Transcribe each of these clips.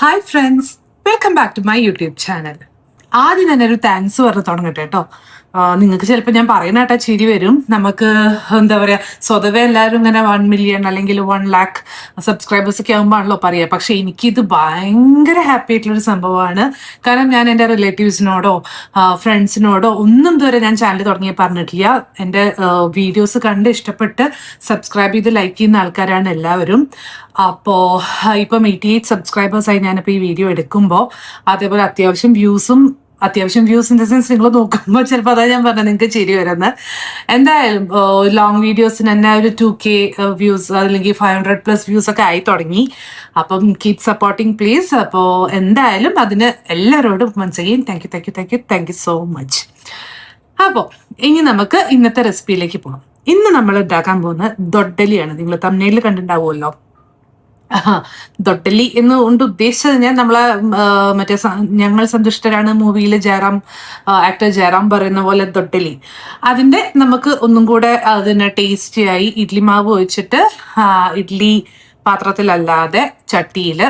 Hi friends, welcome back to my YouTube channel. ആദ്യം തന്നെ ഒരു താങ്ക്സ് പറഞ്ഞ് തുടങ്ങട്ടെ കേട്ടോ. നിങ്ങൾക്ക് ചിലപ്പോൾ ഞാൻ പറയുന്ന കേട്ടാ ചിരി വരും. നമുക്ക് എന്താ പറയുക, സ്വതവേ എല്ലാവരും ഇങ്ങനെ 1 മില്യൺ അല്ലെങ്കിൽ 1 ലാക്ക് സബ്സ്ക്രൈബേഴ്സ് ഒക്കെ ആകുമ്പോഴാണല്ലോ പറയുക. പക്ഷെ എനിക്കിത് ഭയങ്കര ഹാപ്പി ആയിട്ടുള്ളൊരു സംഭവമാണ്. കാരണം ഞാൻ എൻ്റെ റിലേറ്റീവ്സിനോടോ ഫ്രണ്ട്സിനോടോ ഒന്നും ഇതുവരെ ഞാൻ ചാനൽ തുടങ്ങിയ പറഞ്ഞിട്ടില്ല. എൻ്റെ വീഡിയോസ് കണ്ട് ഇഷ്ടപ്പെട്ട് സബ്സ്ക്രൈബ് ചെയ്ത് ലൈക്ക് ചെയ്യുന്ന ആൾക്കാരാണ് എല്ലാവരും. അപ്പോൾ ഇപ്പം 88 സബ്സ്ക്രൈബേഴ്സായി ഞാനിപ്പോൾ ഈ വീഡിയോ എടുക്കുമ്പോൾ, അതേപോലെ അത്യാവശ്യം വ്യൂസ് ഇൻ ദ സെൻസ് നിങ്ങൾ നോക്കുമ്പോൾ ചിലപ്പോൾ അതാ ഞാൻ പറഞ്ഞത് നിങ്ങൾക്ക് ചിരി വരുന്നത്. എന്തായാലും ലോങ് വീഡിയോസിന് തന്നെ ഒരു 2K വ്യൂസ് അല്ലെങ്കിൽ 500+ വ്യൂസ് ഒക്കെ ആയി തുടങ്ങി. അപ്പം കീപ് സപ്പോർട്ടിങ് പ്ലീസ്. അപ്പോൾ എന്തായാലും അതിന് എല്ലാവരോടും once again thank you so much. അപ്പോൾ ഇനി നമുക്ക് ഇന്നത്തെ റെസിപ്പിയിലേക്ക് പോകാം. ഇന്ന് നമ്മൾ ഉണ്ടാക്കാൻ പോകുന്നത് ദൊഡ്ഡലിയാണ്. നിങ്ങൾ തമിഴ്നാട്ടിൽ കണ്ടിട്ടുണ്ടാവുമല്ലോ. ദൊഡ്ഡലി എന്ന് കൊണ്ട് ഉദ്ദേശിച്ചത് ഞാൻ നമ്മളെ മറ്റേ ഞങ്ങൾ സന്തുഷ്ടരാണ് മൂവിയിൽ ആക്ടർ ജയറാം പറയുന്ന പോലെ ദൊഡ്ഡലി. അതിൻ്റെ നമുക്ക് ഒന്നും കൂടെ അതിന് ടേസ്റ്റിയായി ഇഡ്ലി മാവ് ഒഴിച്ചിട്ട് ഇഡ്ലി പാത്രത്തിലല്ലാതെ ചട്ടിയിൽ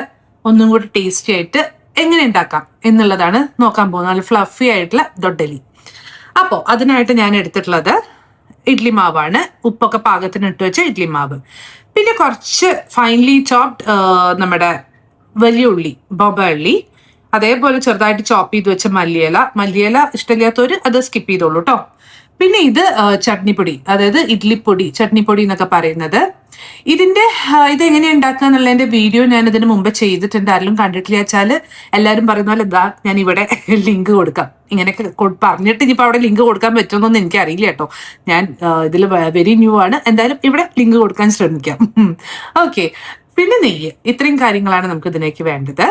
ഒന്നും കൂടി ടേസ്റ്റി ആയിട്ട് എങ്ങനെ ഉണ്ടാക്കാം എന്നുള്ളതാണ് നോക്കാൻ പോകുന്നത്. നല്ല ഫ്ലഫി ആയിട്ടുള്ള ദൊഡ്ഡലി. അപ്പോൾ അതിനായിട്ട് ഞാൻ എടുത്തിട്ടുള്ളത് ഇഡ്ലി മാവാണ്. ഉപ്പൊക്കെ പാകത്തിന് ഇട്ട് വെച്ച ഇഡ്ലി മാവ്, പിന്നെ കുറച്ച് ഫൈൻലി ചോപ്ഡ് നമ്മുടെ വലിയ ഉള്ളി, ബൊബ ഉള്ളി, അതേപോലെ ചെറുതായിട്ട് ചോപ്പ് ചെയ്ത് വെച്ച മല്ലിയില ഇഷ്ടമില്ലാത്തവർ അത് സ്കിപ്പ് ചെയ്തോളൂ കേട്ടോ. പിന്നെ ഇത് ചട്നിപ്പൊടി, അതായത് ഇഡ്ലിപ്പൊടി, ചട്നിപ്പൊടി എന്നൊക്കെ പറയുന്നത്. ഇതെങ്ങനെയാണ് ഉണ്ടാക്കുക എന്നുള്ളതിന്റെ വീഡിയോ ഞാൻ ഇതിന് മുമ്പ് ചെയ്തിട്ടുണ്ട്. ആരെങ്കിലും കണ്ടിട്ടില്ല വെച്ചാൽ എല്ലാവരും പറയുന്ന പോലെ എന്താ ഞാൻ ഇവിടെ ലിങ്ക് കൊടുക്കാം. ഇങ്ങനെയൊക്കെ പറഞ്ഞിട്ട് ഇനിയിപ്പോൾ അവിടെ ലിങ്ക് കൊടുക്കാൻ പറ്റുമെന്നൊന്നും എനിക്ക് അറിയില്ല കേട്ടോ. ഞാൻ ഇതിൽ വെരി ന്യൂ ആണ്. എന്തായാലും ഇവിടെ ലിങ്ക് കൊടുക്കാൻ ശ്രമിക്കാം. ഓക്കെ. പിന്നെ നെയ്യ്, ഇത്രയും കാര്യങ്ങളാണ് നമുക്ക് ഇതിലേക്ക് വേണ്ടത്.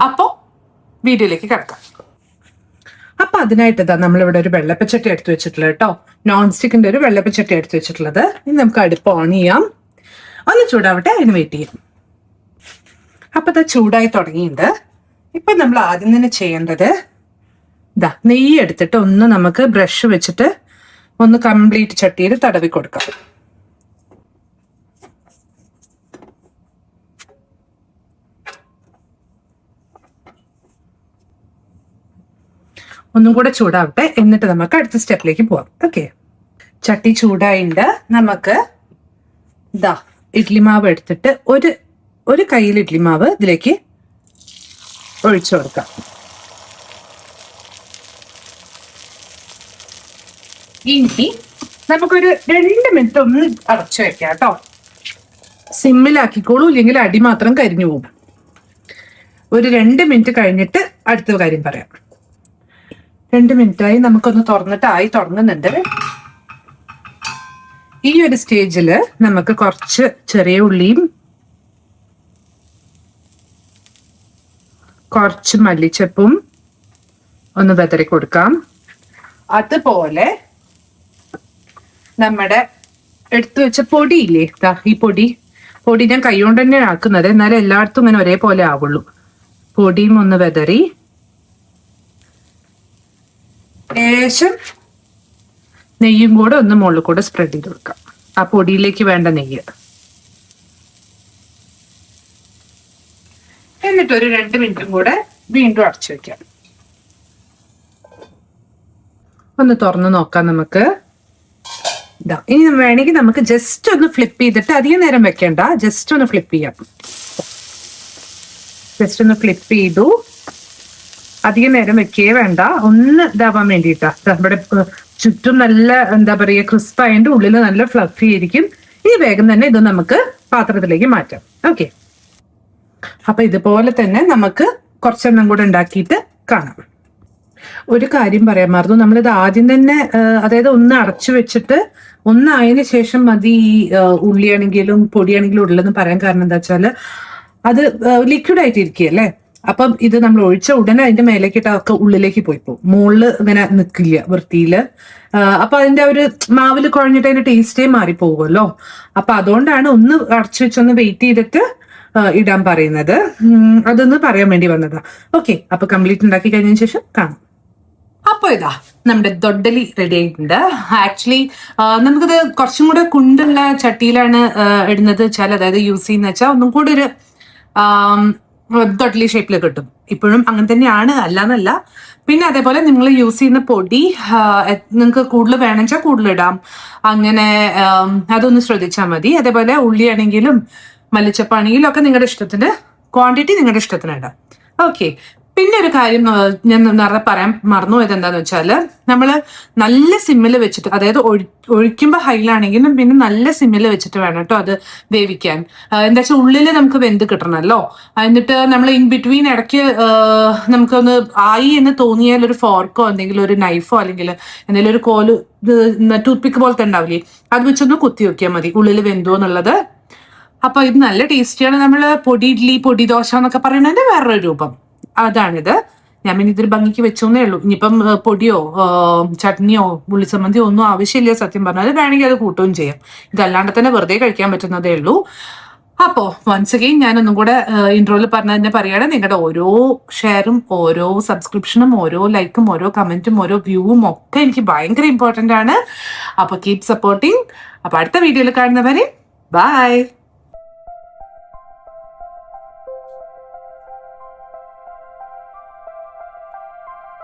അപ്പോൾ വീഡിയോയിലേക്ക് കിടക്കാം. അപ്പൊ അതിനായിട്ട് നമ്മളിവിടെ ഒരു വെള്ളപ്പച്ചട്ടി എടുത്തു വെച്ചിട്ടുള്ളത് കേട്ടോ. നോൺ സ്റ്റിക്കിന്റെ ഒരു വെള്ളപ്പച്ചട്ടി എടുത്തു വെച്ചിട്ടുള്ളത്. ഇനി നമുക്ക് അടുപ്പ് ഓൺ ചെയ്യാം. ഒന്ന് ചൂടാവട്ടെ, അതിന് വെയിറ്റ് ചെയ്യാം. അപ്പൊ അത് ചൂടായി തുടങ്ങിയിട്ടുണ്ട്. ഇപ്പൊ നമ്മൾ ആദ്യം തന്നെ ചെയ്യേണ്ടത് നെയ്യ് എടുത്തിട്ട് ഒന്ന് നമുക്ക് ബ്രഷ് വെച്ചിട്ട് ഒന്ന് കംപ്ലീറ്റ് ചട്ടിയിൽ തടവി കൊടുക്കാം. ഒന്നും കൂടെ ചൂടാവട്ടെ, എന്നിട്ട് നമുക്ക് അടുത്ത സ്റ്റെപ്പിലേക്ക് പോവാം. ഓക്കെ. ചട്ടി ചൂടായിട്ട് നമുക്ക് ഇഡ്ലി മാവ് എടുത്തിട്ട് ഒരു കയ്യിൽ ഇഡ്ലി മാവ് ഇതിലേക്ക് ഒഴിച്ചു കൊടുക്കാം. ഇനി നമുക്കൊരു 2 മിനിറ്റ് ഒന്ന് അടച്ചു വെക്കാം കേട്ടോ. സിമ്മിലാക്കിക്കോളൂ, ഇല്ലെങ്കിൽ അടി മാത്രം കരിഞ്ഞു പോകും. ഒരു 2 മിനിറ്റ് കഴിഞ്ഞിട്ട് അടുത്ത കാര്യം പറയാം. 2 മിനിറ്റായി, നമുക്കൊന്ന് തുറന്നിട്ടായി തുടങ്ങുന്നുണ്ട്. ഈ ഒരു സ്റ്റേജിൽ നമുക്ക് കുറച്ച് ചെറിയ ഉള്ളിയും കുറച്ച് മല്ലിച്ചപ്പും ഒന്ന് വെതറി കൊടുക്കാം. അതുപോലെ നമ്മുടെ എടുത്തു വെച്ച പൊടിയില്ലേ, ഈ പൊടി ഞാൻ കൈകൊണ്ട് തന്നെ ആക്കുന്നത്, എന്നാലും എല്ലായിടത്തും ഇങ്ങനെ ഒരേപോലെ ആവുള്ളൂ. പൊടിയും ഒന്ന് വെതറി ലേശം നെയ്യും കൂടെ ഒന്ന് മുകളിൽ കൂടെ സ്പ്രെഡ് ചെയ്ത് കൊടുക്കാം. ആ പൊടിയിലേക്ക് വേണ്ട നെയ്യ്. എന്നിട്ട് ഒരു 2 മിനിറ്റും കൂടെ വീണ്ടും അടച്ചു വെക്കാം. ഒന്ന് തുറന്ന് നോക്കാം നമുക്ക്. ഇനി വേണമെങ്കിൽ നമുക്ക് ജസ്റ്റ് ഒന്ന് ഫ്ലിപ്പ് ചെയ്തിട്ട് അധികം നേരം വെക്കണ്ട, ജസ്റ്റ് ഒന്ന് ഫ്ലിപ്പ് ചെയ്യാം. ജസ്റ്റ് ഒന്ന് ഫ്ലിപ്പ് ചെയ്തു. അധികം നേരം വെക്കേ വേണ്ട, ഒന്ന് ഇതാവാൻ വേണ്ടിയിട്ടാ. ഇവിടെ ചുറ്റും നല്ല എന്താ പറയുക ക്രിസ്പ് ആയതിന്റെ ഉള്ളിൽ നല്ല ഫ്ലഫി ആയിരിക്കും. ഇനി വേഗം തന്നെ ഇത് നമുക്ക് പാത്രത്തിലേക്ക് മാറ്റാം. ഓക്കെ. അപ്പൊ ഇതുപോലെ തന്നെ നമുക്ക് കുറച്ചെണ്ണം കൂടെ ഉണ്ടാക്കിയിട്ട് കാണാം. ഒരു കാര്യം പറയാൻ മറന്നു, നമ്മളിത് ആദ്യം തന്നെ അതായത് ഒന്ന് അടച്ചു വെച്ചിട്ട് ഒന്നായതിനു ശേഷം മതി ഈ ഉള്ളിയാണെങ്കിലും പൊടിയാണെങ്കിലും ഉള്ളതെന്ന് പറയാൻ കാരണം എന്താ വെച്ചാല് അത് ലിക്വിഡ് ആയിട്ട് ഇരിക്കുകയല്ലേ. അപ്പം ഇത് നമ്മൾ ഒഴിച്ച ഉടനെ അതിന്റെ മേലേക്കിട്ടൊക്കെ ഉള്ളിലേക്ക് പോയി പോകും. മുകളില് ഇങ്ങനെ നിൽക്കില്ല വൃത്തിയില്. അപ്പൊ അതിന്റെ ഒരു മാവില് കുഴഞ്ഞിട്ട് അതിന്റെ ടേസ്റ്റേ മാറിപ്പോകുമല്ലോ. അപ്പൊ അതുകൊണ്ടാണ് ഒന്ന് അടച്ചു വെച്ചൊന്ന് വെയിറ്റ് ചെയ്തിട്ട് ഇടാൻ പറയുന്നത്. അതൊന്ന് പറയാൻ വേണ്ടി വന്നതാ. ഓക്കെ. അപ്പൊ കംപ്ലീറ്റ് ഉണ്ടാക്കി കഴിഞ്ഞതിന് ശേഷം കാണാം. അപ്പോൾ നമ്മുടെ ദൊഡ്ഡലി റെഡി ആയിട്ടുണ്ട്. ആക്ച്വലി നമുക്കിത് കുറച്ചും കൂടെ കുണ്ടുള്ള ചട്ടിയിലാണ് ഇടുന്നത് വെച്ചാൽ, അതായത് യൂസ് ചെയ്യുന്ന വെച്ചാൽ ഒന്നും കൂടെ ഒരു തൊട്ടിലി ഷേപ്പിൽ കിട്ടും. ഇപ്പോഴും അങ്ങനെ തന്നെയാണ്, അല്ലാന്നല്ല. പിന്നെ അതേപോലെ നിങ്ങൾ യൂസ് ചെയ്യുന്ന പൊടി നിങ്ങൾക്ക് കൂടുതൽ വേണമെങ്കിൽ കൂടുതൽ ഇടാം. അങ്ങനെ അതൊന്ന് ശ്രദ്ധിച്ചാൽ മതി. അതേപോലെ ഉള്ളിയാണെങ്കിലും മല്ലിച്ചപ്പാണെങ്കിലും ഒക്കെ നിങ്ങളുടെ ഇഷ്ടത്തിന്, ക്വാണ്ടിറ്റി നിങ്ങളുടെ ഇഷ്ടത്തിന് ഇടാം. ഓക്കെ. പിന്നെ ഒരു കാര്യം ഞാൻ നേരത്തെ പറയാൻ മറന്നുപോയത് എന്താന്ന് വെച്ചാൽ, നമ്മൾ നല്ല സിമ്മിൽ വെച്ചിട്ട്, അതായത് ഒഴിക്കുമ്പോൾ ഹൈലാണെങ്കിലും പിന്നെ നല്ല സിമ്മിൽ വെച്ചിട്ട് വേണം കേട്ടോ അത് വേവിക്കാൻ. എന്താ വെച്ചാൽ ഉള്ളിൽ നമുക്ക് വെന്ത് കിട്ടണമല്ലോ. എന്നിട്ട് നമ്മൾ ഇൻ ബിറ്റ്വീൻ ഇടയ്ക്ക് നമുക്കൊന്ന് ആയി എന്ന് തോന്നിയാൽ ഒരു ഫോർക്കോ എന്തെങ്കിലും ഒരു നൈഫോ അല്ലെങ്കിൽ എന്തെങ്കിലും ഒരു കോല്, ടൂത്ത് പിക്ക് പോലത്തെ ഉണ്ടാവില്ലേ, അത് വെച്ചൊന്ന് കുത്തി നോക്കിയാൽ മതി ഉള്ളിൽ വെന്തോ എന്നുള്ളത്. അപ്പൊ ഇത് നല്ല ടേസ്റ്റിയാണ്. നമ്മൾ പൊടി ഇഡ്ലി, പൊടി ദോശ എന്നൊക്കെ പറയുന്നതിന്റെ വേറൊരു രൂപം അതാണിത്. ഞാൻ പിന്നെ ഇതൊരു ഭംഗിക്ക് വെച്ചോന്നേ ഉള്ളൂ. ഇനിയിപ്പം പൊടിയോ ചട്നിയോ ഉള്ളിച്ചമ്മന്തിയോ ഒന്നും ആവശ്യമില്ല സത്യം പറഞ്ഞാൽ. വേണമെങ്കിൽ അത് കൂട്ടുകയും ചെയ്യാം. ഇതല്ലാണ്ട് തന്നെ വെറുതെ കഴിക്കാൻ പറ്റുന്നതേ ഉള്ളൂ. അപ്പോ വൺസ് അഗെയിൻ ഞാനൊന്നും കൂടെ ഇൻട്രോയിൽ പറഞ്ഞതിനെ പറയുകയാണ്, നിങ്ങളുടെ ഓരോ ഷെയറും ഓരോ സബ്സ്ക്രിപ്ഷനും ഓരോ ലൈക്കും ഓരോ കമന്റും ഓരോ വ്യൂവും ഒക്കെ എനിക്ക് ഭയങ്കര ഇമ്പോർട്ടൻ്റ് ആണ്. അപ്പൊ കീപ് സപ്പോർട്ടിങ്. അപ്പൊ അടുത്ത വീഡിയോയിൽ കാണുന്നവരെ ബൈ.